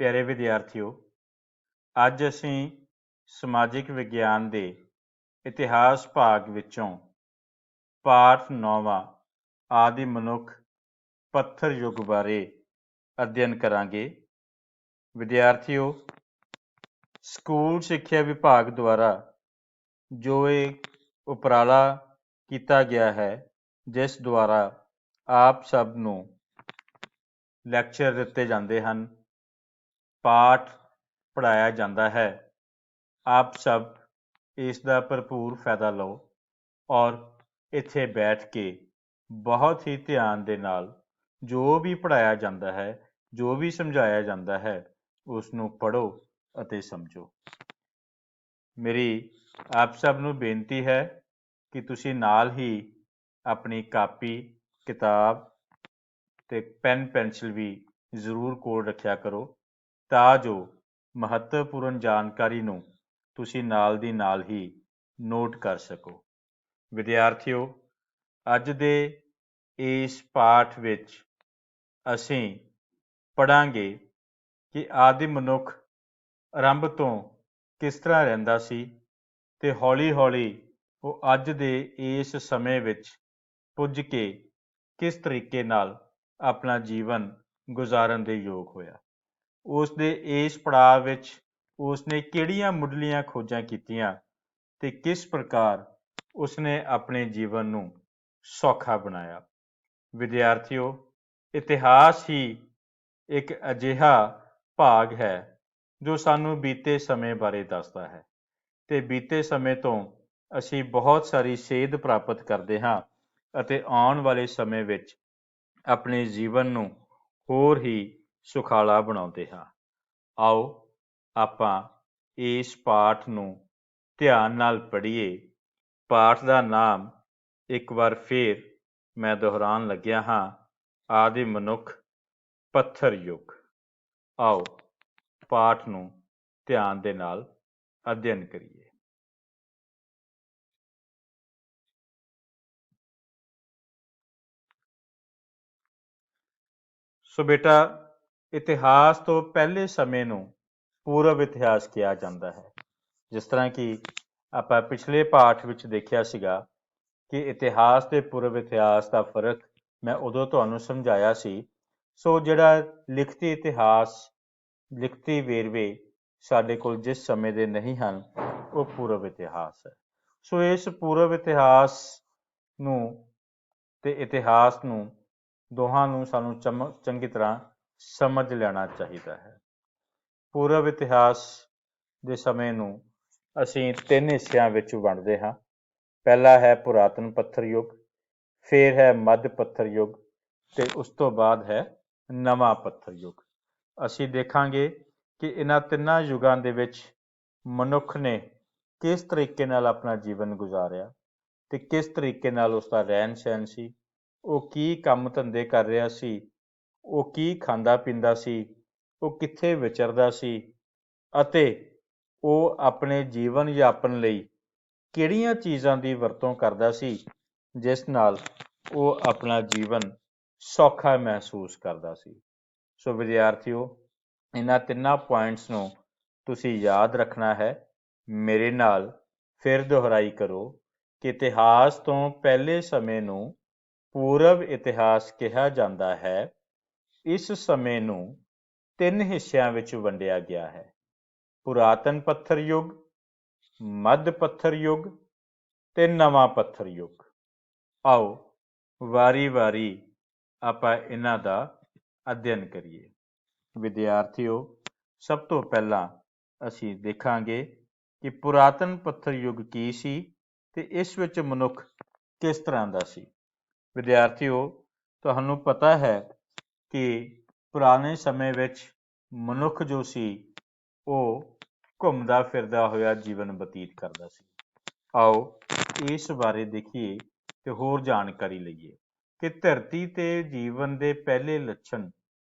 ਪਿਆਰੇ ਵਿਦਿਆਰਥੀਓ, ਅੱਜ ਅਸੀਂ ਸਮਾਜਿਕ ਵਿਗਿਆਨ ਦੇ ਇਤਿਹਾਸ ਭਾਗ ਵਿੱਚੋਂ ਪਾਠ 9ਵਾਂ ਆਦਿ ਮਨੁੱਖ ਪੱਥਰ ਯੁੱਗ ਬਾਰੇ ਅਧਿਐਨ ਕਰਾਂਗੇ। ਵਿਦਿਆਰਥੀਓ, ਸਕੂਲ ਸਿੱਖਿਆ ਵਿਭਾਗ ਦੁਆਰਾ ਜੋ ਇਹ ਉਪਰਾਲਾ ਕੀਤਾ ਗਿਆ ਹੈ, ਜਿਸ ਦੁਆਰਾ ਆਪ ਸਭ ਨੂੰ ਲੈਕਚਰ ਦਿੱਤੇ ਜਾਂਦੇ ਹਨ, ਪਾਠ ਪੜ੍ਹਾਇਆ ਜਾਂਦਾ ਹੈ। ਆਪ ਸਭ ਇਸ ਦਾ ਭਰਪੂਰ ਫਾਇਦਾ ਲਓ ਔਰ ਇੱਥੇ ਬੈਠ ਕੇ ਬਹੁਤ ਹੀ ਧਿਆਨ ਦੇ ਨਾਲ ਜੋ ਵੀ ਪੜ੍ਹਾਇਆ ਜਾਂਦਾ ਹੈ, ਜੋ ਵੀ ਸਮਝਾਇਆ ਜਾਂਦਾ ਹੈ, ਉਸ ਨੂੰ ਪੜ੍ਹੋ ਅਤੇ ਸਮਝੋ। ਮੇਰੀ ਆਪ ਸਭ ਨੂੰ ਬੇਨਤੀ ਹੈ ਕਿ ਤੁਸੀਂ ਨਾਲ ਹੀ ਆਪਣੀ ਕਾਪੀ, ਕਿਤਾਬ ਤੇ ਪੈਨ ਪੈਨਸਿਲ ਵੀ ਜ਼ਰੂਰ ਕੋਲ ਰੱਖਿਆ ਕਰੋ, ਤਾਂ ਜੋ ਮਹੱਤਵਪੂਰਨ ਜਾਣਕਾਰੀ ਨੂੰ ਤੁਸੀਂ ਨਾਲ ਦੀ ਨਾਲ ਹੀ ਨੋਟ ਕਰ ਸਕੋ। ਵਿਦਿਆਰਥੀਓ, ਅੱਜ ਦੇ ਇਸ ਪਾਠ ਵਿੱਚ ਅਸੀਂ ਪੜ੍ਹਾਂਗੇ ਕਿ ਆਦਿ ਮਨੁੱਖ ਆਰੰਭ ਤੋਂ ਕਿਸ ਤਰ੍ਹਾਂ ਰਹਿੰਦਾ ਸੀ ਤੇ ਹੌਲੀ-ਹੌਲੀ ਉਹ ਅੱਜ ਦੇ ਇਸ ਸਮੇਂ ਵਿੱਚ ਪੁੱਜ ਕੇ ਕਿਸ ਤਰੀਕੇ ਨਾਲ ਆਪਣਾ ਜੀਵਨ ਗੁਜ਼ਾਰਨ ਦੇ ਯੋਗ ਹੋਇਆ। ਉਸ ਦੇ ਇਸ ਪੜਾਅ ਵਿੱਚ ਉਸਨੇ ਕਿਹੜੀਆਂ ਮੁੱਢਲੀਆਂ ਖੋਜਾਂ ਕੀਤੀਆਂ ਤੇ ਕਿਸ ਪ੍ਰਕਾਰ ਉਸਨੇ ਆਪਣੇ ਜੀਵਨ ਨੂੰ ਸੌਖਾ ਬਣਾਇਆ। ਵਿਦਿਆਰਥੀਓ, ਇਤਿਹਾਸ ਹੀ ਇੱਕ ਅਜਿਹਾ ਭਾਗ ਹੈ ਜੋ ਸਾਨੂੰ ਬੀਤੇ ਸਮੇਂ ਬਾਰੇ ਦੱਸਦਾ ਹੈ ਤੇ ਬੀਤੇ ਸਮੇਂ ਤੋਂ ਅਸੀਂ ਬਹੁਤ ਸਾਰੀ ਸੇਧ ਪ੍ਰਾਪਤ ਕਰਦੇ ਹਾਂ ਅਤੇ ਆਉਣ ਵਾਲੇ ਸਮੇਂ ਵਿੱਚ ਆਪਣੇ ਜੀਵਨ ਨੂੰ ਹੋਰ ਹੀ ਸੁਖਾਲਾ ਬਣਾਉਂਦੇ ਹਾਂ। ਆਓ ਆਪਾਂ ਇਸ ਪਾਠ ਨੂੰ ਧਿਆਨ ਨਾਲ ਪੜ੍ਹੀਏ। ਪਾਠ ਦਾ ਨਾਮ ਇੱਕ ਵਾਰ ਫੇਰ ਮੈਂ ਦੁਹਰਾਉਣ ਲੱਗਿਆ ਹਾਂ, ਆਦਿ ਮਨੁੱਖ ਪੱਥਰ ਯੁੱਗ। ਆਓ ਪਾਠ ਨੂੰ ਧਿਆਨ ਦੇ ਨਾਲ ਅਧਿਐਨ ਕਰੀਏ। ਸੋ ਬੇਟਾ, ਇਤਿਹਾਸ ਤੋਂ ਪਹਿਲੇ ਸਮੇਂ ਨੂੰ ਪੂਰਵ ਇਤਿਹਾਸ ਕਿਹਾ ਜਾਂਦਾ ਹੈ। ਜਿਸ ਤਰ੍ਹਾਂ ਕਿ ਆਪਾਂ ਪਿਛਲੇ ਪਾਠ ਵਿੱਚ ਦੇਖਿਆ ਸੀਗਾ ਕਿ ਇਤਿਹਾਸ ਤੇ ਪੂਰਵ ਇਤਿਹਾਸ ਦਾ ਫਰਕ ਮੈਂ ਉਦੋਂ ਤੁਹਾਨੂੰ ਸਮਝਾਇਆ ਸੀ। ਸੋ ਜਿਹੜਾ ਲਿਖਤੀ ਇਤਿਹਾਸ, ਲਿਖਤੀ ਵੇਰਵੇ ਸਾਡੇ ਕੋਲ ਜਿਸ ਸਮੇਂ ਦੇ ਨਹੀਂ ਹਨ, ਉਹ ਪੂਰਵ ਇਤਿਹਾਸ ਹੈ। ਸੋ ਇਸ ਪੂਰਵ ਇਤਿਹਾਸ ਨੂੰ ਤੇ ਇਤਿਹਾਸ ਨੂੰ ਦੋਹਾਂ ਨੂੰ ਸਾਨੂੰ ਚੰਗੀ ਤਰ੍ਹਾਂ ਸਮਝ ਲੈਣਾ ਚਾਹੀਦਾ ਹੈ। ਪੂਰਵ ਇਤਿਹਾਸ ਦੇ ਸਮੇਂ ਨੂੰ ਅਸੀਂ 3 ਹਿੱਸਿਆਂ ਵਿੱਚ ਵੰਡਦੇ ਹਾਂ। ਪਹਿਲਾ ਹੈ ਪੁਰਾਤਨ ਪੱਥਰ ਯੁੱਗ, ਫਿਰ ਹੈ ਮੱਧ ਪੱਥਰ ਯੁੱਗ ਤੇ ਉਸ ਤੋਂ ਬਾਅਦ ਹੈ ਨਵਾਂ ਪੱਥਰ ਯੁੱਗ। ਅਸੀਂ ਦੇਖਾਂਗੇ ਕਿ ਇਹਨਾਂ ਤਿੰਨਾਂ ਯੁੱਗਾਂ ਦੇ ਵਿੱਚ ਮਨੁੱਖ ਨੇ ਕਿਸ ਤਰੀਕੇ ਨਾਲ ਆਪਣਾ ਜੀਵਨ ਗੁਜ਼ਾਰਿਆ ਤੇ ਕਿਸ ਤਰੀਕੇ ਨਾਲ ਉਸਦਾ ਰਹਿਣ ਸਹਿਣ ਸੀ, ਉਹ ਕੀ ਕੰਮ ਧੰਦੇ ਕਰ ਰਿਹਾ ਸੀ, ਉਹ ਕੀ ਖਾਂਦਾ ਪੀਂਦਾ ਸੀ, ਉਹ ਕਿੱਥੇ ਵਿਚਰਦਾ ਸੀ ਅਤੇ ਉਹ ਆਪਣੇ ਜੀਵਨ ਯਾਪਨ ਲਈ ਕਿਹੜੀਆਂ ਚੀਜ਼ਾਂ ਦੀ ਵਰਤੋਂ ਕਰਦਾ ਸੀ, ਜਿਸ ਨਾਲ ਉਹ ਆਪਣਾ ਜੀਵਨ ਸੌਖਾ ਮਹਿਸੂਸ ਕਰਦਾ ਸੀ। ਸੋ ਵਿਦਿਆਰਥੀਓ, ਇਹਨਾਂ ਤਿੰਨਾਂ ਪੁਆਇੰਟਸ ਨੂੰ ਤੁਸੀਂ ਯਾਦ ਰੱਖਣਾ ਹੈ। ਮੇਰੇ ਨਾਲ ਫਿਰ ਦੁਹਰਾਈ ਕਰੋ ਕਿ ਇਤਿਹਾਸ ਤੋਂ ਪਹਿਲੇ ਸਮੇਂ ਨੂੰ ਪੂਰਵ ਇਤਿਹਾਸ ਕਿਹਾ ਜਾਂਦਾ ਹੈ। ਇਸ ਸਮੇਂ ਨੂੰ 3 ਹਿੱਸਿਆਂ ਵਿੱਚ ਵੰਡਿਆ ਗਿਆ ਹੈ: ਪੁਰਾਤਨ ਪੱਥਰ ਯੁੱਗ, ਮੱਧ ਪੱਥਰ ਯੁੱਗ ਤੇ ਨਵਾਂ ਪੱਥਰ ਯੁੱਗ। ਆਓ ਵਾਰੀ-ਵਾਰੀ ਆਪਾਂ ਇਹਨਾਂ ਦਾ ਅਧਿਐਨ ਕਰੀਏ। ਵਿਦਿਆਰਥੀਓ, ਸਭ ਤੋਂ ਪਹਿਲਾਂ ਅਸੀਂ ਦੇਖਾਂਗੇ ਕਿ ਪੁਰਾਤਨ ਪੱਥਰ ਯੁੱਗ ਕੀ ਸੀ ਤੇ ਇਸ ਵਿੱਚ ਮਨੁੱਖ ਕਿਸ ਤਰ੍ਹਾਂ ਦਾ ਸੀ। ਵਿਦਿਆਰਥੀਓ, ਤੁਹਾਨੂੰ ਪਤਾ ਹੈ ਕਿ ਪੁਰਾਣੇ ਸਮੇਂ ਵਿੱਚ ਮਨੁੱਖ ਜੋ ਸੀ ਉਹ ਘੁੰਮਦਾ ਫਿਰਦਾ ਹੋਇਆ ਜੀਵਨ ਬਤੀਤ ਕਰਦਾ ਸੀ। ਆਓ ਇਸ ਬਾਰੇ ਦੇਖੀਏ ਤੇ ਹੋਰ ਜਾਣਕਾਰੀ ਲਈਏ ਕਿ ਧਰਤੀ ਤੇ ਜੀਵਨ ਦੇ ਪਹਿਲੇ ਲੱਛਣ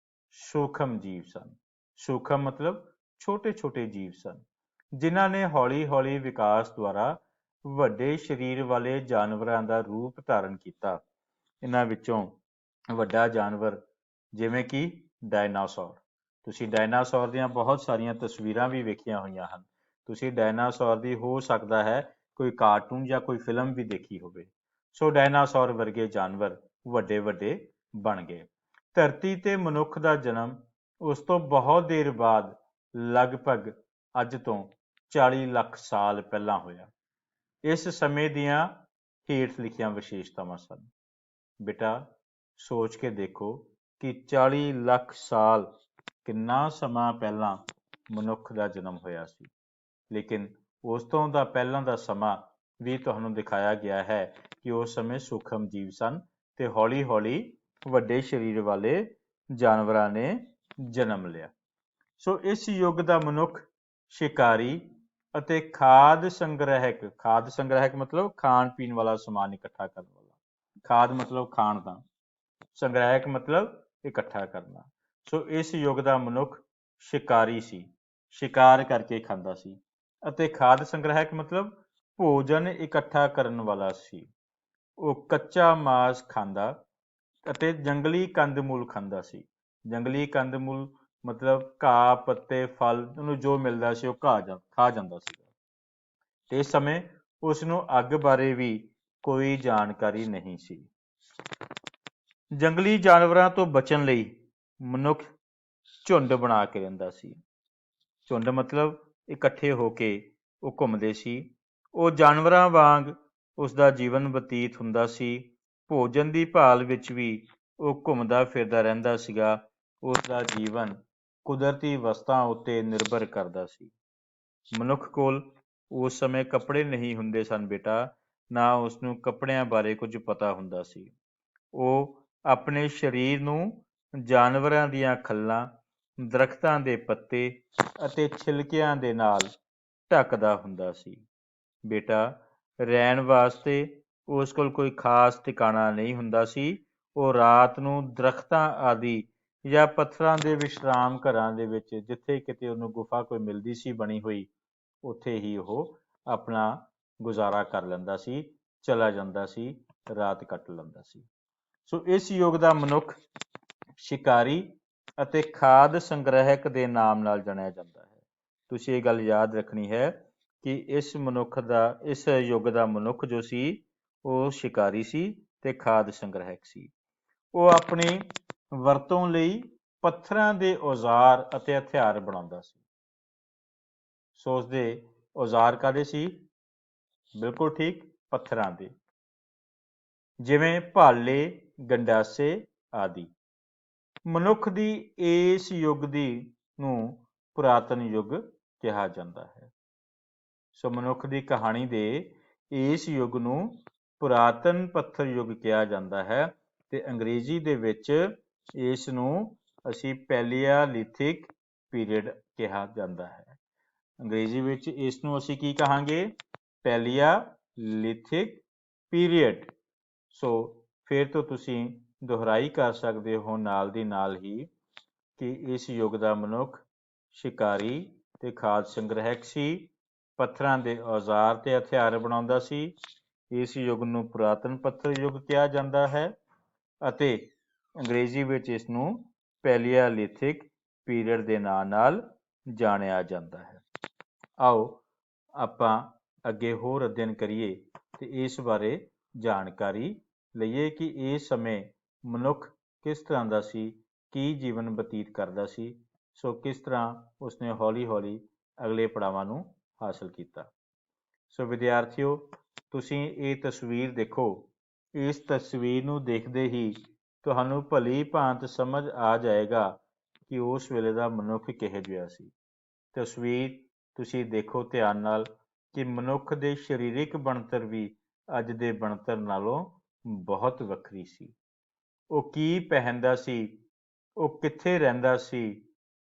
ਸੂਖਮ ਜੀਵ ਸਨ। ਸੂਖਮ ਮਤਲਬ ਛੋਟੇ-ਛੋਟੇ ਜੀਵ ਸਨ, ਜਿਨ੍ਹਾਂ ਨੇ ਹੌਲੀ-ਹੌਲੀ ਵਿਕਾਸ ਦੁਆਰਾ ਵੱਡੇ ਸਰੀਰ ਵਾਲੇ ਜਾਨਵਰਾਂ ਦਾ ਰੂਪ ਧਾਰਨ ਕੀਤਾ। ਇਹਨਾਂ ਵਿੱਚੋਂ ਵੱਡਾ ਜਾਨਵਰ ਜਿਵੇਂ ਕਿ ਡਾਇਨਾਸੌਰ, ਤੁਸੀਂ ਡਾਇਨਾਸੌਰ ਦੀਆਂ ਬਹੁਤ ਸਾਰੀਆਂ ਤਸਵੀਰਾਂ ਵੀ ਵੇਖੀਆਂ ਹੋਈਆਂ ਹਨ। ਤੁਸੀਂ ਡਾਇਨਾਸੌਰ ਦੀ ਹੋ ਸਕਦਾ ਹੈ ਕੋਈ ਕਾਰਟੂਨ ਜਾਂ ਕੋਈ ਫਿਲਮ ਵੀ ਦੇਖੀ ਹੋਵੇ। ਸੋ ਡਾਇਨਾਸੌਰ ਵਰਗੇ ਜਾਨਵਰ ਵੱਡੇ ਵੱਡੇ ਬਣ ਗਏ। ਧਰਤੀ ਤੇ ਮਨੁੱਖ ਦਾ ਜਨਮ ਉਸ ਤੋਂ ਬਹੁਤ ਦੇਰ ਬਾਅਦ ਲਗਭਗ ਅੱਜ ਤੋਂ 40 ਲੱਖ ਸਾਲ ਪਹਿਲਾਂ ਹੋਇਆ। ਇਸ ਸਮੇਂ ਦੀਆਂ ਹੇਠ ਲਿਖੀਆਂ ਵਿਸ਼ੇਸ਼ਤਾਵਾਂ ਸਨ। ਬੇਟਾ ਸੋਚ ਕੇ ਦੇਖੋ ਕਿ 40 ਲੱਖ ਸਾਲ ਕਿੰਨਾ ਸਮਾਂ ਪਹਿਲਾਂ ਮਨੁੱਖ ਦਾ ਜਨਮ ਹੋਇਆ ਸੀ। ਲੇਕਿਨ ਉਸ ਤੋਂ ਦਾ ਪਹਿਲਾਂ ਦਾ ਸਮਾਂ ਵੀ ਤੁਹਾਨੂੰ ਦਿਖਾਇਆ ਗਿਆ ਹੈ ਕਿ ਉਸ ਸਮੇਂ ਸੂਖਮ ਜੀਵ ਸਨ ਤੇ ਹੌਲੀ ਹੌਲੀ ਵੱਡੇ ਸਰੀਰ ਵਾਲੇ ਜਾਨਵਰਾਂ ਨੇ ਜਨਮ ਲਿਆ। ਸੋ ਇਸ ਯੁੱਗ ਦਾ ਮਨੁੱਖ ਸ਼ਿਕਾਰੀ ਅਤੇ ਖਾਦ ਸੰਗ੍ਰਹਿਕ ਮਤਲਬ ਖਾਣ ਪੀਣ ਵਾਲਾ ਸਮਾਨ ਇਕੱਠਾ ਕਰਨ ਵਾਲਾ, ਖਾਦ ਮਤਲਬ ਖਾਣ ਦਾ, ਸੰਗ੍ਰਹਿਕ ਮਤਲਬ ਇਕੱਠਾ ਕਰਨਾ। ਸੋ ਇਸ ਯੁੱਗ ਦਾ ਮਨੁੱਖ ਸ਼ਿਕਾਰੀ ਸੀ, ਸ਼ਿਕਾਰ ਕਰਕੇ ਖਾਂਦਾ ਸੀ, ਅਤੇ ਖਾਦ ਸੰਗ੍ਰਹਿਕ ਮਤਲਬ ਭੋਜਨ ਇਕੱਠਾ ਕਰਨ ਵਾਲਾ ਸੀ। ਉਹ ਕੱਚਾ ਮਾਸ ਖਾਂਦਾ ਅਤੇ ਜੰਗਲੀ ਕੰਦਮੂਲ ਖਾਂਦਾ ਸੀ। ਜੰਗਲੀ ਕੰਦਮੂਲ ਮਤਲਬ ਘਾਹ, ਪੱਤੇ, ਫਲ, ਉਹਨੂੰ ਜੋ ਮਿਲਦਾ ਸੀ ਉਹ ਖਾ ਜਾਂਦਾ ਸੀ। ਤੇ ਇਸ ਸਮੇਂ ਉਸ ਨੂੰ ਅੱਗ ਬਾਰੇ ਵੀ ਕੋਈ ਜਾਣਕਾਰੀ ਨਹੀਂ ਸੀ। ਜੰਗਲੀ ਜਾਨਵਰਾਂ ਤੋਂ ਬਚਣ ਲਈ ਮਨੁੱਖ ਝੁੰਡ ਬਣਾ ਕੇ ਰਹਿੰਦਾ ਸੀ। ਝੁੰਡ ਮਤਲਬ ਇਕੱਠੇ ਹੋ ਕੇ ਉਹ ਘੁੰਮਦੇ ਸੀ। ਉਹ ਜਾਨਵਰਾਂ ਵਾਂਗ ਉਸ ਦਾ ਜੀਵਨ ਬਤੀਤ ਹੁੰਦਾ ਸੀ। ਭੋਜਨ ਦੀ ਭਾਲ ਵਿੱਚ ਵੀ ਉਹ ਘੁੰਮਦਾ ਫਿਰਦਾ ਰਹਿੰਦਾ ਸੀਗਾ। ਉਸ ਦਾ ਜੀਵਨ ਕੁਦਰਤੀ ਵਸਤਾਂ ਉੱਤੇ ਨਿਰਭਰ ਕਰਦਾ ਸੀ। ਮਨੁੱਖ ਕੋਲ ਉਸ ਸਮੇਂ ਕੱਪੜੇ ਨਹੀਂ ਹੁੰਦੇ ਸਨ ਬੇਟਾ, ਨਾ ਉਸ ਨੂੰ ਕੱਪੜਿਆਂ ਬਾਰੇ ਕੁਝ ਪਤਾ ਹੁੰਦਾ ਸੀ। ਉਹ ਆਪਣੇ ਸਰੀਰ ਨੂੰ ਜਾਨਵਰਾਂ ਦੀਆਂ ਖੱਲਾਂ, ਦਰਖਤਾਂ ਦੇ ਪੱਤੇ ਅਤੇ ਛਿਲਕਿਆਂ ਦੇ ਨਾਲ ਢੱਕਦਾ ਹੁੰਦਾ ਸੀ। ਬੇਟਾ ਰਹਿਣ ਵਾਸਤੇ ਉਸ ਕੋਲ ਕੋਈ ਖਾਸ ਟਿਕਾਣਾ ਨਹੀਂ ਹੁੰਦਾ ਸੀ। ਉਹ ਰਾਤ ਨੂੰ ਦਰਖਤਾਂ ਆਦਿ ਜਾਂ ਪੱਥਰਾਂ ਦੇ ਵਿਸ਼ਰਾਮ ਘਰਾਂ ਦੇ ਵਿੱਚ, ਜਿੱਥੇ ਕਿਤੇ ਉਹਨੂੰ ਗੁਫਾ ਕੋਈ ਮਿਲਦੀ ਸੀ ਬਣੀ ਹੋਈ, ਉੱਥੇ ਹੀ ਉਹ ਆਪਣਾ ਗੁਜ਼ਾਰਾ ਕਰ ਲੈਂਦਾ ਸੀ, ਚਲਾ ਜਾਂਦਾ ਸੀ, ਰਾਤ ਕੱਟ ਲੈਂਦਾ ਸੀ। ਸੋ ਇਸ ਯੁੱਗ ਦਾ ਮਨੁੱਖ ਸ਼ਿਕਾਰੀ ਅਤੇ ਖਾਦ ਸੰਗ੍ਰਹਿਕ ਦੇ ਨਾਮ ਨਾਲ ਜਾਣਿਆ ਜਾਂਦਾ ਹੈ। ਤੁਸੀਂ ਇਹ ਗੱਲ ਯਾਦ ਰੱਖਣੀ ਹੈ ਕਿ ਇਸ ਯੁੱਗ ਦਾ ਮਨੁੱਖ ਜੋ ਸੀ ਉਹ ਸ਼ਿਕਾਰੀ ਸੀ ਤੇ ਖਾਦ ਸੰਗ੍ਰਹਿਕ ਸੀ। ਉਹ ਆਪਣੀ ਵਰਤੋਂ ਲਈ ਪੱਥਰਾਂ ਦੇ ਔਜ਼ਾਰ ਅਤੇ ਹਥਿਆਰ ਬਣਾਉਂਦਾ ਸੀ। ਸੋ ਉਸਦੇ ਔਜ਼ਾਰ ਕਾਹਦੇ ਸੀ? ਬਿਲਕੁਲ ਠੀਕ, ਪੱਥਰਾਂ ਦੇ, ਜਿਵੇਂ ਭਾਲੇ, ਗੰਡਾਸੇ ਆਦਿ। ਮਨੁੱਖ ਦੀ ਇਸ ਯੁੱਗ ਨੂੰ ਪੁਰਾਤਨ ਯੁੱਗ ਕਿਹਾ ਜਾਂਦਾ ਹੈ। ਸੋ ਮਨੁੱਖ ਦੀ ਕਹਾਣੀ ਦੇ ਇਸ ਯੁੱਗ ਨੂੰ ਪੁਰਾਤਨ ਪੱਥਰ ਯੁੱਗ ਕਿਹਾ ਜਾਂਦਾ ਹੈ ਤੇ ਅੰਗਰੇਜ਼ੀ ਦੇ ਵਿੱਚ ਇਸ ਨੂੰ ਅਸੀਂ ਪੈਲੀਓਲਿਥਿਕ ਪੀਰੀਅਡ ਕਿਹਾ ਜਾਂਦਾ ਹੈ। ਅੰਗਰੇਜ਼ੀ ਵਿੱਚ ਇਸ ਨੂੰ ਅਸੀਂ ਕੀ ਕਹਾਂਗੇ? ਪੈਲੀਓਲਿਥਿਕ ਪੀਰੀਅਡ। ਸੋ ਫਿਰ ਤੋਂ ਤੁਸੀਂ ਦੁਹਰਾਈ ਕਰ ਸਕਦੇ ਹੋ ਨਾਲ ਦੀ ਨਾਲ ਹੀ ਕਿ ਇਸ ਯੁੱਗ ਦਾ ਮਨੁੱਖ ਸ਼ਿਕਾਰੀ ਤੇ ਖਾਦ ਸੰਗ੍ਰਹਿਕ ਸੀ, ਪੱਥਰਾਂ ਦੇ ਔਜ਼ਾਰ ਤੇ ਹਥਿਆਰ ਬਣਾਉਂਦਾ ਸੀ। ਇਸ ਯੁੱਗ ਨੂੰ ਪੁਰਾਤਨ ਪੱਥਰ ਯੁੱਗ ਕਿਹਾ ਜਾਂਦਾ ਹੈ ਅਤੇ ਅੰਗਰੇਜ਼ੀ ਵਿੱਚ ਇਸ ਨੂੰ ਪੈਲੀਓਲਿਥਿਕ ਪੀਰੀਅਡ ਦੇ ਨਾਂ ਨਾਲ ਜਾਣਿਆ ਜਾਂਦਾ ਹੈ। ਆਓ ਆਪਾਂ ਅੱਗੇ ਹੋਰ ਅਧਿਐਨ ਕਰੀਏ ਤੇ ਇਸ ਬਾਰੇ ਜਾਣਕਾਰੀ ਲਈਏ ਕਿ ਇਸ ਸਮੇਂ ਮਨੁੱਖ ਕਿਸ ਤਰ੍ਹਾਂ ਦਾ ਸੀ, ਕੀ ਜੀਵਨ ਬਤੀਤ ਕਰਦਾ ਸੀ। ਸੋ ਕਿਸ ਤਰ੍ਹਾਂ ਉਸਨੇ ਹੌਲੀ ਹੌਲੀ ਅਗਲੇ ਪੜਾਵਾਂ ਨੂੰ ਹਾਸਲ ਕੀਤਾ। ਸੋ ਵਿਦਿਆਰਥੀਓ, ਤੁਸੀਂ ਇਹ ਤਸਵੀਰ ਦੇਖੋ। ਇਸ ਤਸਵੀਰ ਨੂੰ ਦੇਖਦੇ ਹੀ ਤੁਹਾਨੂੰ ਭਲੀ ਭਾਂਤ ਸਮਝ ਆ ਜਾਏਗਾ ਕਿ ਉਸ ਵੇਲੇ ਦਾ ਮਨੁੱਖ ਕਿਹੋ ਜਿਹਾ ਸੀ। ਤਸਵੀਰ ਤੁਸੀਂ ਦੇਖੋ ਧਿਆਨ ਨਾਲ ਕਿ ਮਨੁੱਖ ਦੇ ਸਰੀਰਕ ਬਣਤਰ ਵੀ ਅੱਜ ਦੇ ਬਣਤਰ ਨਾਲੋਂ ਬਹੁਤ ਵੱਖਰੀ ਸੀ। ਉਹ ਕੀ ਪਹਿਨਦਾ ਸੀ, ਉਹ ਕਿੱਥੇ ਰਹਿੰਦਾ ਸੀ,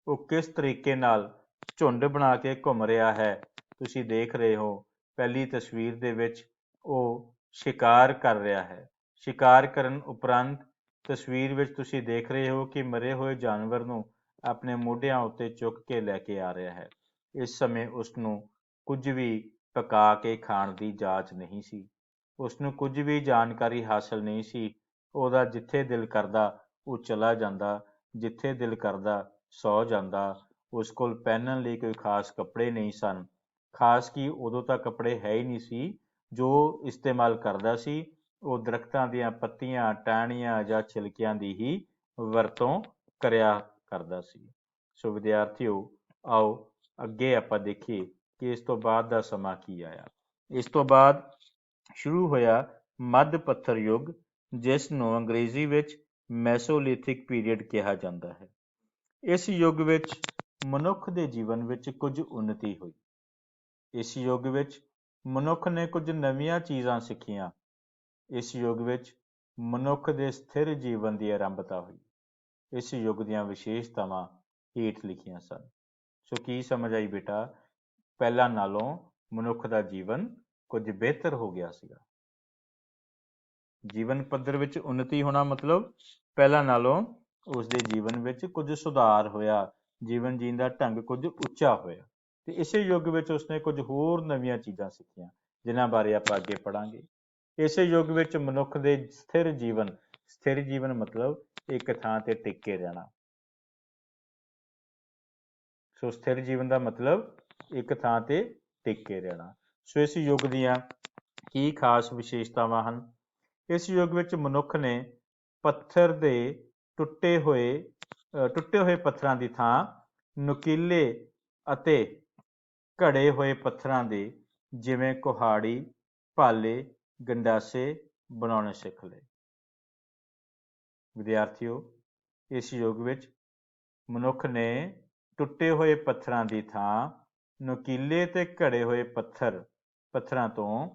ਉਹ ਕਿਸ ਤਰੀਕੇ ਨਾਲ ਝੁੰਡ ਬਣਾ ਕੇ ਘੁੰਮ ਰਿਹਾ ਹੈ। ਤੁਸੀਂ ਦੇਖ ਰਹੇ ਹੋ ਪਹਿਲੀ ਤਸਵੀਰ ਦੇ ਵਿੱਚ ਉਹ ਸ਼ਿਕਾਰ ਕਰ ਰਿਹਾ ਹੈ। ਸ਼ਿਕਾਰ ਕਰਨ ਉਪਰੰਤ ਤਸਵੀਰ ਵਿੱਚ ਤੁਸੀਂ ਦੇਖ ਰਹੇ ਹੋ ਕਿ ਮਰੇ ਹੋਏ ਜਾਨਵਰ ਨੂੰ ਆਪਣੇ ਮੋਢਿਆਂ ਉੱਤੇ ਚੁੱਕ ਕੇ ਲੈ ਕੇ ਆ ਰਿਹਾ ਹੈ। ਇਸ ਸਮੇਂ ਉਸ ਨੂੰ ਕੁਝ ਵੀ ਪਕਾ ਕੇ ਖਾਣ ਦੀ ਜਾਚ ਨਹੀਂ ਸੀ। ਉਸ ਨੂੰ ਕੁਝ ਵੀ ਜਾਣਕਾਰੀ ਹਾਸਲ ਨਹੀਂ ਸੀ। ਉਹਦਾ ਜਿੱਥੇ ਦਿਲ ਕਰਦਾ ਉਹ ਚਲਾ ਜਾਂਦਾ, ਜਿੱਥੇ ਦਿਲ ਕਰਦਾ ਸੌ ਜਾਂਦਾ। ਉਸ ਕੋਲ ਪਹਿਨਣ ਲਈ ਕੋਈ ਖਾਸ ਕੱਪੜੇ ਨਹੀਂ ਸਨ। ਖਾਸ ਕੀ ਉਦੋਂ ਤਾਂ ਕੱਪੜੇ ਹੈ ਹੀ ਨਹੀਂ ਸੀ। ਜੋ ਇਸਤੇਮਾਲ ਕਰਦਾ ਸੀ ਉਹ ਦਰਖਤਾਂ ਦੀਆਂ ਪੱਤੀਆਂ, ਟਾਹਣੀਆਂ ਜਾਂ ਛਿਲਕਿਆਂ ਦੀ ਹੀ ਵਰਤੋਂ ਕਰਿਆ ਕਰਦਾ ਸੀ। ਸੋ ਵਿਦਿਆਰਥੀਓ, ਆਓ ਅੱਗੇ ਆਪਾਂ ਦੇਖੀਏ ਕਿ ਇਸ ਤੋਂ ਬਾਅਦ ਦਾ ਸਮਾਂ ਕੀ ਆਇਆ। ਇਸ ਤੋਂ ਬਾਅਦ ਸ਼ੁਰੂ ਹੋਇਆ ਮੱਧ ਪੱਥਰ ਯੁੱਗ, ਜਿਸ ਨੂੰ ਅੰਗਰੇਜ਼ੀ ਵਿੱਚ ਮੈਸੋਲਿਥਿਕ ਪੀਰੀਅਡ ਕਿਹਾ ਜਾਂਦਾ ਹੈ। ਇਸ ਯੁੱਗ ਵਿੱਚ ਮਨੁੱਖ ਦੇ ਜੀਵਨ ਵਿੱਚ ਕੁਝ ਉੱਨਤੀ ਹੋਈ। ਇਸ ਯੁੱਗ ਵਿੱਚ ਮਨੁੱਖ ਨੇ ਕੁਝ ਨਵੀਆਂ ਚੀਜ਼ਾਂ ਸਿੱਖੀਆਂ। ਇਸ ਯੁੱਗ ਵਿੱਚ ਮਨੁੱਖ ਦੇ ਸਥਿਰ ਜੀਵਨ ਦੀ ਆਰੰਭਤਾ ਹੋਈ। ਇਸ ਯੁੱਗ ਦੀਆਂ ਵਿਸ਼ੇਸ਼ਤਾਵਾਂ ਹੇਠ ਲਿਖੀਆਂ ਸਨ। ਸੋ ਕੀ ਸਮਝ ਆਈ ਬੇਟਾ? ਪਹਿਲਾਂ ਨਾਲੋਂ ਮਨੁੱਖ ਦਾ ਜੀਵਨ ਕੁਝ ਬਿਹਤਰ ਹੋ ਗਿਆ ਸੀਗਾ। ਜੀਵਨ ਪੱਧਰ ਵਿੱਚ ਉੱਨਤੀ ਹੋਣਾ ਮਤਲਬ ਪਹਿਲਾਂ ਨਾਲੋਂ ਉਸਦੇ ਜੀਵਨ ਵਿੱਚ ਕੁਝ ਸੁਧਾਰ ਹੋਇਆ, ਜੀਵਨ ਜੀਣ ਦਾ ਢੰਗ ਕੁਝ ਉੱਚਾ ਹੋਇਆ। ਤੇ ਇਸੇ ਯੁੱਗ ਵਿੱਚ ਉਸਨੇ ਕੁਝ ਹੋਰ ਨਵੀਆਂ ਚੀਜ਼ਾਂ ਸਿੱਖੀਆਂ, ਜਿਨ੍ਹਾਂ ਬਾਰੇ ਆਪਾਂ ਅੱਗੇ ਪੜਾਂਗੇ। ਇਸੇ ਯੁੱਗ ਵਿੱਚ ਮਨੁੱਖ ਦੇ ਸਥਿਰ ਜੀਵਨ ਮਤਲਬ ਇੱਕ ਥਾਂ ਤੇ ਟਿਕ ਕੇ ਰਹਿਣਾ। ਸੋ ਸਥਿਰ ਜੀਵਨ ਦਾ ਮਤਲਬ ਇੱਕ ਥਾਂ ਤੇ ਟਿਕ ਕੇ ਰਹਿਣਾ। ਸੋ ਇਸ ਯੁੱਗ ਦੀਆਂ ਕੀ ਖਾਸ ਵਿਸ਼ੇਸ਼ਤਾਵਾਂ ਹਨ? ਇਸ ਯੁੱਗ ਵਿੱਚ ਮਨੁੱਖ ਨੇ ਪੱਥਰ ਦੇ ਟੁੱਟੇ ਹੋਏ ਪੱਥਰਾਂ ਦੀ ਥਾਂ ਨੁਕੀਲੇ ਅਤੇ ਘੜੇ ਹੋਏ ਪੱਥਰਾਂ ਦੇ ਜਿਵੇਂ ਕੁਹਾੜੀ, ਭਾਲੇ, ਗੰਡਾਸੇ ਬਣਾਉਣੇ ਸਿੱਖ ਲਏ। ਵਿਦਿਆਰਥੀਓ, ਇਸ ਯੁੱਗ ਵਿੱਚ ਮਨੁੱਖ ਨੇ ਟੁੱਟੇ ਹੋਏ ਪੱਥਰਾਂ ਦੀ ਥਾਂ ਨੁਕੀਲੇ ਤੇ ਘੜੇ ਹੋਏ ਪੱਥਰਾਂ ਤੋਂ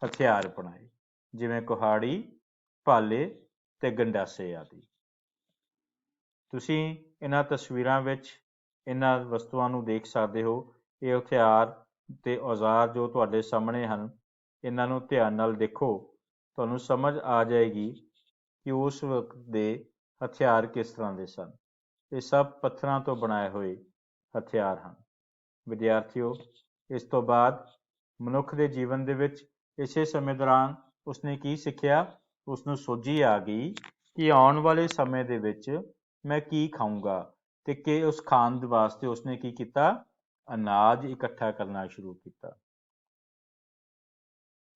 ਹਥਿਆਰ ਬਣਾਏ, ਜਿਵੇਂ ਕੁਹਾੜੀ, ਭਾਲੇ ਤੇ ਗੰਡਾਸੇ ਆਦਿ। ਤੁਸੀਂ ਇਹਨਾਂ ਤਸਵੀਰਾਂ ਵਿੱਚ ਇਹਨਾਂ ਵਸਤੂਆਂ ਨੂੰ ਦੇਖ ਸਕਦੇ ਹੋ। ਇਹ ਹਥਿਆਰ ਤੇ ਔਜ਼ਾਰ ਜੋ ਤੁਹਾਡੇ ਸਾਹਮਣੇ ਹਨ, ਇਹਨਾਂ ਨੂੰ ਧਿਆਨ ਨਾਲ ਦੇਖੋ, ਤੁਹਾਨੂੰ ਸਮਝ ਆ ਜਾਏਗੀ ਕਿ ਉਸ ਵਕਤ ਦੇ ਹਥਿਆਰ ਕਿਸ ਤਰ੍ਹਾਂ ਦੇ ਸਨ। ਇਹ ਸਭ ਪੱਥਰਾਂ ਤੋਂ ਬਣਾਏ ਹੋਏ ਹਥਿਆਰ ਹਨ। ਵਿਦਿਆਰਥੀਓ, ਇਸ ਤੋਂ ਬਾਅਦ ਮਨੁੱਖ ਦੇ ਜੀਵਨ ਦੇ ਵਿੱਚ ਇਸੇ ਸਮੇਂ ਦੌਰਾਨ ਉਸਨੇ ਕੀ ਸਿੱਖਿਆ? ਉਸਨੂੰ ਸੋਝੀ ਆ ਗਈ ਕਿ ਆਉਣ ਵਾਲੇ ਸਮੇਂ ਦੇ ਵਿੱਚ ਮੈਂ ਕੀ ਖਾਊਂਗਾ, ਤੇ ਕਿ ਉਸ ਖਾਣ ਵਾਸਤੇ ਉਸਨੇ ਕੀ ਕੀਤਾ? ਅਨਾਜ ਇਕੱਠਾ ਕਰਨਾ ਸ਼ੁਰੂ ਕੀਤਾ।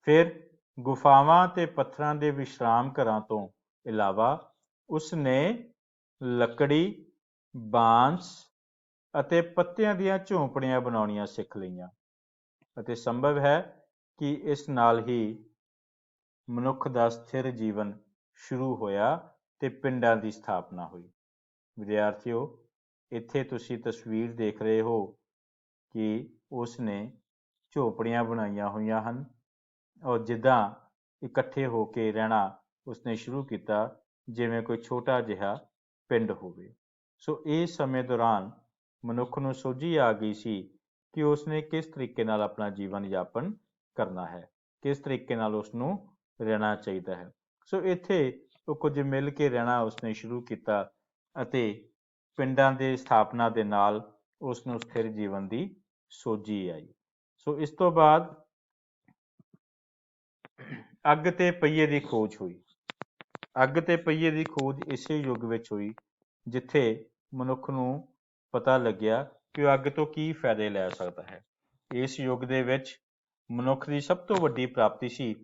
ਫਿਰ ਗੁਫਾਵਾਂ ਤੇ ਪੱਥਰਾਂ ਦੇ ਵਿਸ਼ਰਾਮ ਘਰਾਂ ਤੋਂ ਇਲਾਵਾ ਉਸਨੇ ਲੱਕੜੀ, ਬਾਂਸ ਅਤੇ ਪੱਤਿਆਂ ਦੀਆਂ ਝੌਂਪੜੀਆਂ ਬਣਾਉਣੀਆਂ ਸਿੱਖ ਲਈਆਂ। ਅਤੇ ਸੰਭਵ ਹੈ ਕਿ ਇਸ ਨਾਲ ਹੀ ਮਨੁੱਖ ਦਾ ਸਥਿਰ ਜੀਵਨ ਸ਼ੁਰੂ ਹੋਇਆ ਤੇ ਪਿੰਡਾਂ ਦੀ ਸਥਾਪਨਾ ਹੋਈ। ਵਿਦਿਆਰਥੀਓ, ਇੱਥੇ ਤੁਸੀਂ ਤਸਵੀਰ ਦੇਖ ਰਹੇ ਹੋ ਕਿ ਉਸਨੇ ਝੌਂਪੜੀਆਂ ਬਣਾਈਆਂ ਹੋਈਆਂ ਹਨ ਔਰ ਜਿੱਦਾਂ ਇਕੱਠੇ ਹੋ ਕੇ ਰਹਿਣਾ ਉਸਨੇ ਸ਼ੁਰੂ ਕੀਤਾ, ਜਿਵੇਂ ਕੋਈ ਛੋਟਾ ਜਿਹਾ ਪਿੰਡ ਹੋਵੇ। ਸੋ ਇਸ ਸਮੇਂ ਦੌਰਾਨ ਮਨੁੱਖ ਨੂੰ ਸੋਝੀ ਆ ਗਈ ਸੀ ਕਿ ਉਸਨੇ ਕਿਸ ਤਰੀਕੇ ਨਾਲ ਆਪਣਾ ਜੀਵਨ ਯਾਪਨ ਕਰਨਾ ਹੈ, ਕਿਸ ਤਰੀਕੇ ਨਾਲ ਉਸਨੂੰ ਰਹਿਣਾ ਚਾਹੀਦਾ ਹੈ। ਸੋ ਇੱਥੇ ਉਹ ਕੁਝ ਮਿਲ ਕੇ ਰਹਿਣਾ ਉਸਨੇ ਸ਼ੁਰੂ ਕੀਤਾ ਅਤੇ ਪਿੰਡਾਂ ਦੇ ਸਥਾਪਨਾ ਦੇ ਨਾਲ ਉਸਨੂੰ ਸਥਿਰ ਜੀਵਨ ਦੀ ਸੋਝੀ ਆਈ। ਸੋ ਇਸ ਤੋਂ ਬਾਅਦ ਅੱਗ ਤੇ ਪਹੀਏ ਦੀ ਖੋਜ ਹੋਈ। ਅੱਗ ਤੇ ਪਹੀਏ ਦੀ ਖੋਜ ਇਸੇ ਯੁੱਗ ਵਿੱਚ ਹੋਈ, ਜਿੱਥੇ ਮਨੁੱਖ ਨੂੰ ਪਤਾ ਲੱਗਿਆ ਕਿ ਉਹ ਅੱਗ ਤੋਂ ਕੀ ਫਾਇਦੇ ਲੈ ਸਕਦਾ ਹੈ। ਇਸ ਯੁੱਗ ਦੇ ਵਿੱਚ ਮਨੁੱਖ ਦੀ ਸਭ ਤੋਂ ਵੱਡੀ ਪ੍ਰਾਪਤੀ ਸੀ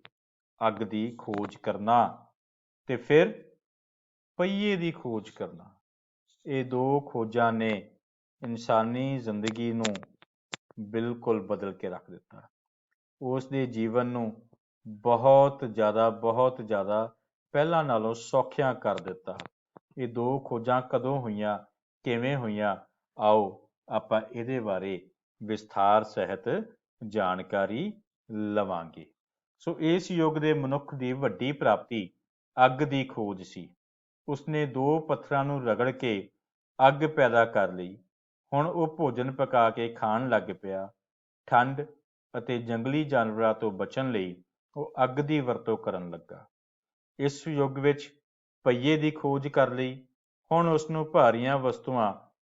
ਅੱਗ ਦੀ ਖੋਜ ਕਰਨਾ ਤੇ ਫਿਰ ਪਹੀਏ ਦੀ ਖੋਜ ਕਰਨਾ। ਇਹ ਦੋ ਖੋਜਾਂ ਨੇ ਇਨਸਾਨੀ ਜ਼ਿੰਦਗੀ ਨੂੰ ਬਿਲਕੁਲ ਬਦਲ ਕੇ ਰੱਖ ਦਿੱਤਾ। ਉਸ ਦੇ ਜੀਵਨ ਨੂੰ ਬਹੁਤ ਜ਼ਿਆਦਾ ਪਹਿਲਾਂ ਨਾਲੋਂ ਸੌਖਿਆਂ ਕਰ ਦਿੱਤਾ। ਇਹ ਦੋ ਖੋਜਾਂ ਕਦੋਂ ਹੋਈਆਂ, ਕਿਵੇਂ ਹੋਈਆਂ, ਆਓ ਆਪਾਂ ਇਹਦੇ ਬਾਰੇ ਵਿਸਥਾਰ ਸਹਿਤ ਜਾਣਕਾਰੀ ਲਵਾਂਗੇ। ਸੋ ਇਸ ਯੁੱਗ ਦੇ ਮਨੁੱਖ ਦੀ ਵੱਡੀ ਪ੍ਰਾਪਤੀ ਅੱਗ ਦੀ ਖੋਜ ਸੀ। ਉਸਨੇ ਦੋ ਪੱਥਰਾਂ ਨੂੰ ਰਗੜ ਕੇ ਅੱਗ ਪੈਦਾ ਕਰ ਲਈ। ਹੁਣ ਉਹ ਭੋਜਨ ਪਕਾ ਕੇ ਖਾਣ ਲੱਗ ਪਿਆ। ਠੰਡ ਅਤੇ ਜੰਗਲੀ ਜਾਨਵਰਾਂ ਤੋਂ ਬਚਣ ਲਈ ਉਹ ਅੱਗ ਦੀ ਵਰਤੋਂ ਕਰਨ ਲੱਗਾ। ਇਸ ਯੁੱਗ ਵਿੱਚ ਪਹੀਏ ਦੀ ਖੋਜ ਕਰ ਲਈ। ਹੁਣ ਉਸਨੂੰ ਭਾਰੀਆਂ ਵਸਤੂਆਂ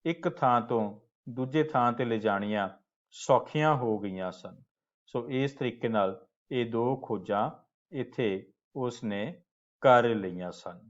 ਇੱਕ ਥਾਂ ਤੋਂ ਦੂਜੇ ਥਾਂ ਤੇ ਲਿਜਾਣੀਆਂ ਸੌਖੀਆਂ ਹੋ ਗਈਆਂ ਸਨ। ਸੋ ਇਸ ਤਰੀਕੇ ਨਾਲ ਇਹ ਦੋ ਖੋਜਾਂ ਇੱਥੇ ਉਸਨੇ ਕਰ ਲਈਆਂ ਸਨ।